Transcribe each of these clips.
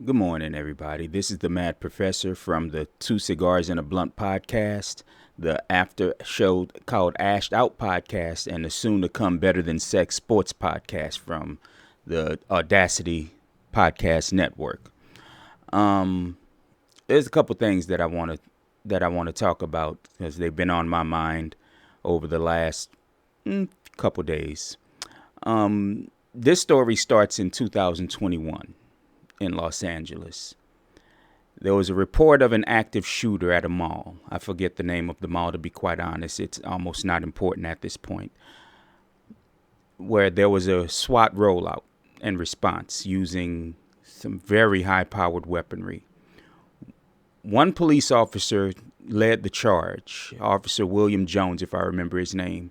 Good morning, everybody. This is the Mad Professor from the Two Cigars and a Blunt podcast, the after show called Ashed Out podcast, and the soon to come Better Than Sex sports podcast from the Audacity Podcast Network. Um, there's a couple things that I want to talk about because they've been on my mind over the last couple days. This story starts in 2021 in Los Angeles. There was a report of an active shooter at a mall. I forget the name of the mall, to be quite honest. It's almost not important at this point. Where there was a SWAT rollout and response using some very high powered weaponry. One police officer led the charge, Officer William Jones, if I remember his name.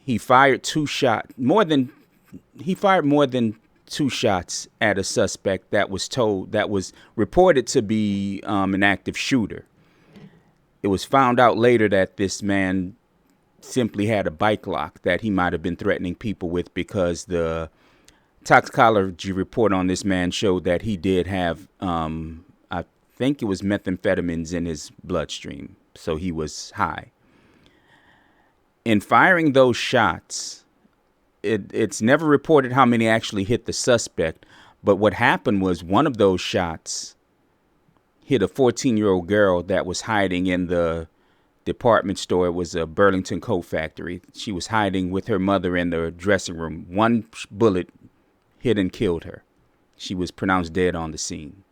He fired more than two shots at a suspect that was reported to be an active shooter. It was found out later that this man simply had a bike lock that he might have been threatening people with, because the toxicology report on this man showed that he did have, I think it was methamphetamines in his bloodstream, so he was high. In firing those shots, it's never reported how many actually hit the suspect, but what happened was one of those shots hit a 14-year-old girl that was hiding in the department store. It was a Burlington coat factory. She was hiding with her mother in the dressing room. One bullet hit and killed her. She was pronounced dead on the scene.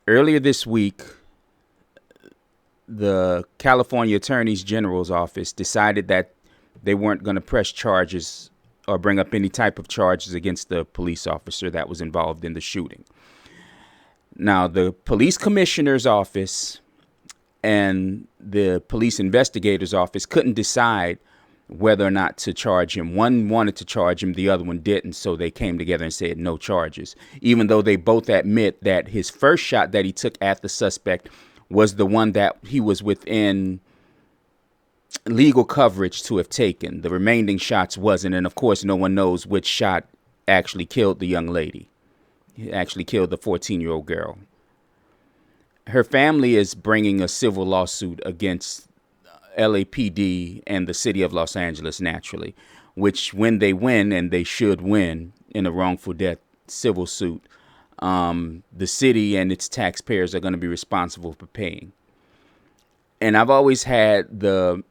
Earlier this week, the California Attorney General's office decided that they weren't going to press charges or bring up any type of charges against the police officer that was involved in the shooting. Now, the police commissioner's office and the police investigator's office couldn't decide whether or not to charge him. One wanted to charge him, the other one didn't, so they came together and said no charges, even though they both admit that his first shot that he took at the suspect was the one that he was within legal coverage to have taken. The remaining shots wasn't, and of course no one knows which shot actually killed the young lady. It actually killed the 14-year-old girl. Her family is bringing a civil lawsuit against LAPD and the city of Los Angeles, naturally, which when they win, and they should win in a wrongful death civil suit, the city and its taxpayers are going to be responsible for paying. And I've always had the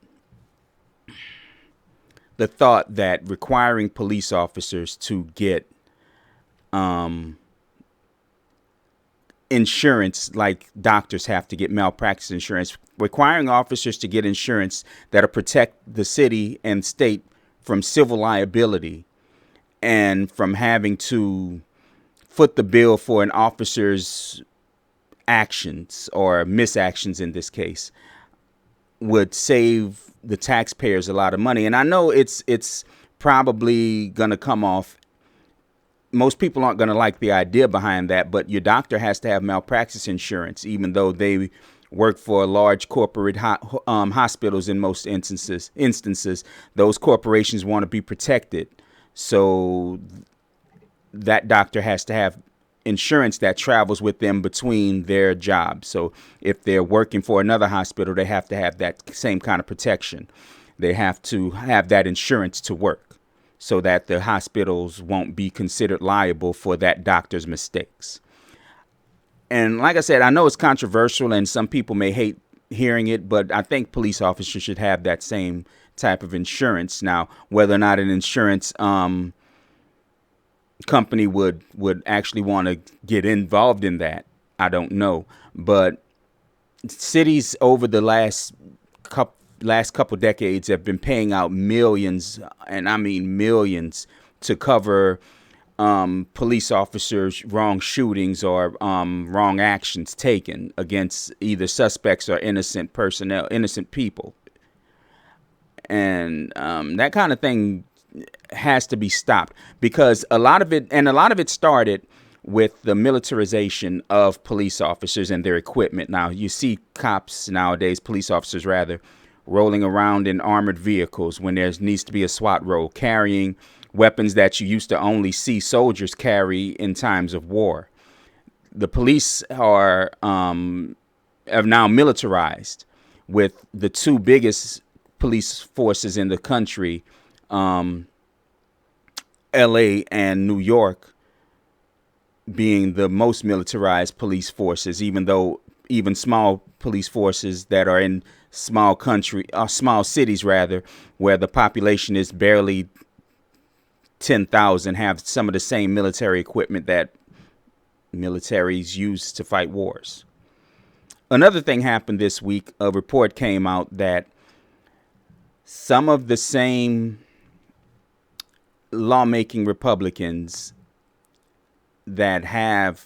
thought that requiring police officers to get insurance, like doctors have to get malpractice insurance, requiring officers to get insurance that'll protect the city and state from civil liability and from having to foot the bill for an officer's actions or misactions in this case would save the taxpayers a lot of money. And I know it's probably going to come off, most people aren't going to like the idea behind that, but your doctor has to have malpractice insurance, even though they work for large corporate hospitals. In most instances, those corporations want to be protected. So that doctor has to have insurance that travels with them between their jobs. So if they're working for another hospital, they have to have that same kind of protection. They have to have that insurance to work so that the hospitals won't be considered liable for that doctor's mistakes. And like I said, I know it's controversial and some people may hate hearing it, but I think police officers should have that same type of insurance. Now, whether or not an insurance company would actually want to get involved in that, I don't know. But cities over the last couple decades have been paying out millions, and I mean millions, to cover police officers' wrong shootings or wrong actions taken against either suspects or innocent people. And that kind of thing has to be stopped, because a lot of it started with the militarization of police officers and their equipment. Now you see cops nowadays, police officers rather, rolling around in armored vehicles when there needs to be a SWAT role, carrying weapons that you used to only see soldiers carry in times of war. The police are have now militarized, with the two biggest police forces in the country, L.A. and New York, being the most militarized police forces, even though even small police forces that are in small cities rather, where the population is barely 10,000, have some of the same military equipment that militaries use to fight wars. Another thing happened this week. A report came out that some of the same lawmaking Republicans that have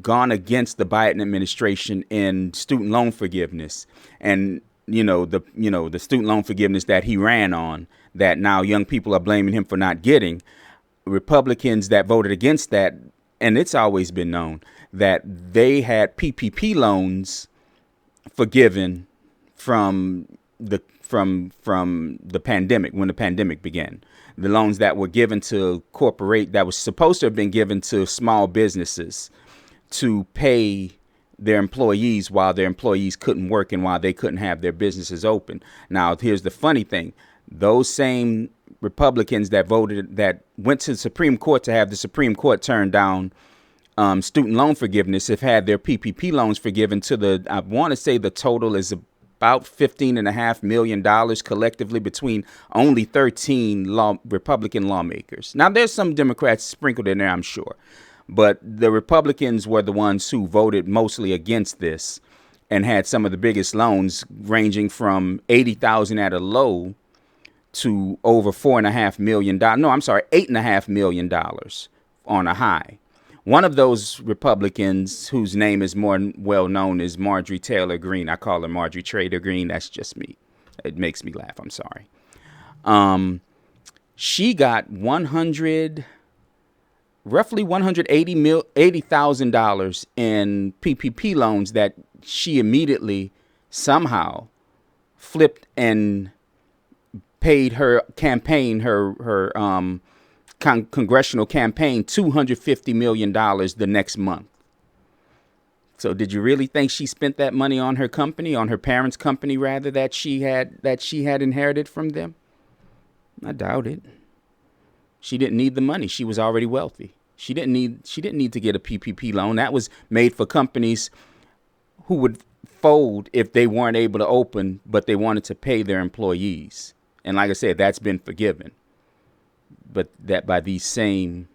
gone against the Biden administration in student loan forgiveness, and the student loan forgiveness that he ran on, that now young people are blaming him for not getting, Republicans that voted against that, and it's always been known that they had PPP loans forgiven from the pandemic, when the pandemic began. The loans that were given to that was supposed to have been given to small businesses to pay their employees while their employees couldn't work and while they couldn't have their businesses open. Now, here's the funny thing. Those same Republicans that went to the Supreme Court to have the Supreme Court turn down student loan forgiveness have had their PPP loans forgiven to I want to say the total is about $15.5 million collectively between only 13 Republican lawmakers. Now, there's some Democrats sprinkled in there, I'm sure, but the Republicans were the ones who voted mostly against this and had some of the biggest loans, ranging from $80,000 at a low to over $4.5 million. No, I'm sorry, $8.5 million on a high. One of those Republicans, whose name is more well known, is Marjorie Taylor Greene. I call her Marjorie Trader Greene. That's just me. It makes me laugh. I'm sorry. She got roughly $180,000 in PPP loans that she immediately somehow flipped and paid her campaign, her congressional campaign, $250 million the next month. So did you really think she spent that money on her company, on her parents' company rather, that she had inherited from them? I doubt it. She didn't need the money. She was already wealthy. She didn't need to get a PPP loan. That was made for companies who would fold if they weren't able to open, but they wanted to pay their employees. And like I said, that's been forgiven. But that by these same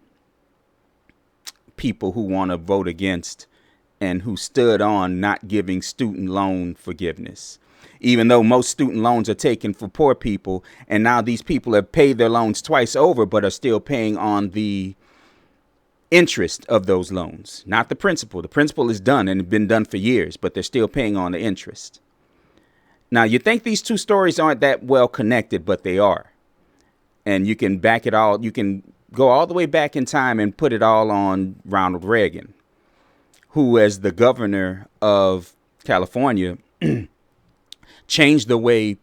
people who want to vote against and who stood on not giving student loan forgiveness, even though most student loans are taken for poor people. And now these people have paid their loans twice over, but are still paying on the interest of those loans, not the principal. The principal is done and been done for years, but they're still paying on the interest. Now, you think these two stories aren't that well connected, but they are. And you can back it all. You can go all the way back in time and put it all on Ronald Reagan, who, as the governor of California, changed the way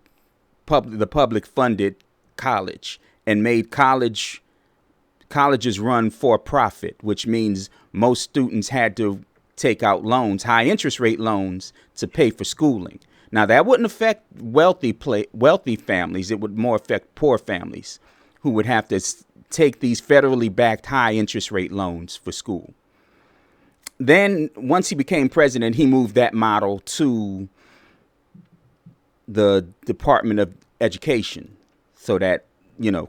the public funded college and made colleges run for profit, which means most students had to take out loans, high interest rate loans, to pay for schooling. Now, that wouldn't affect wealthy families. It would more affect poor families who would have to take these federally backed high interest rate loans for school. Then once he became president, he moved that model to the Department of Education so that,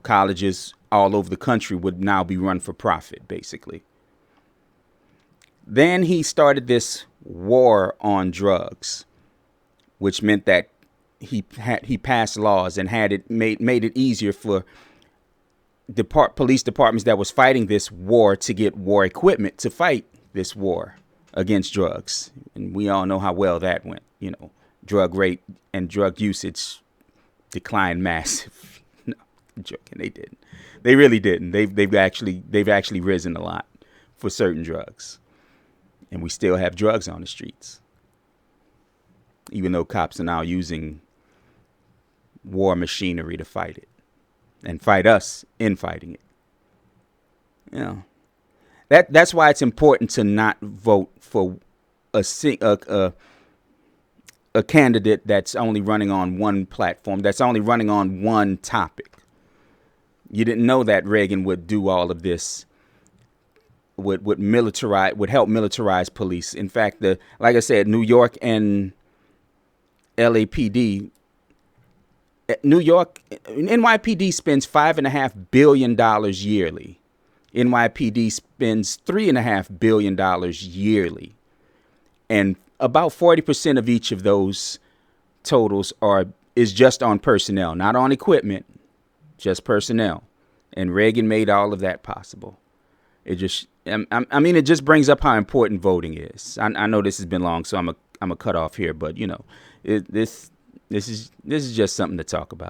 colleges all over the country would now be run for profit, basically. Then he started this war on drugs, which meant that he passed laws and made it easier for police departments that was fighting this war to get war equipment to fight this war against drugs. And we all know how well that went. Drug rate and drug usage declined massive. No, I'm joking. They didn't. They really didn't. They've actually risen a lot for certain drugs. And we still have drugs on the streets, even though cops are now using war machinery to fight it and fight us in fighting it. That's why it's important to not vote for a a candidate that's only running on one platform, that's only running on one topic. You didn't know that Reagan would do all of this, would help militarize police. In fact, like I said, New York and LAPD, New York, NYPD spends $5.5 billion yearly. NYPD spends $3.5 billion yearly, and about 40% of each of those totals is just on personnel, not on equipment, just personnel. And Reagan made all of that possible. It just, I mean, it just brings up how important voting is. I know this has been long, so I'm a cut off here, but this is just something to talk about.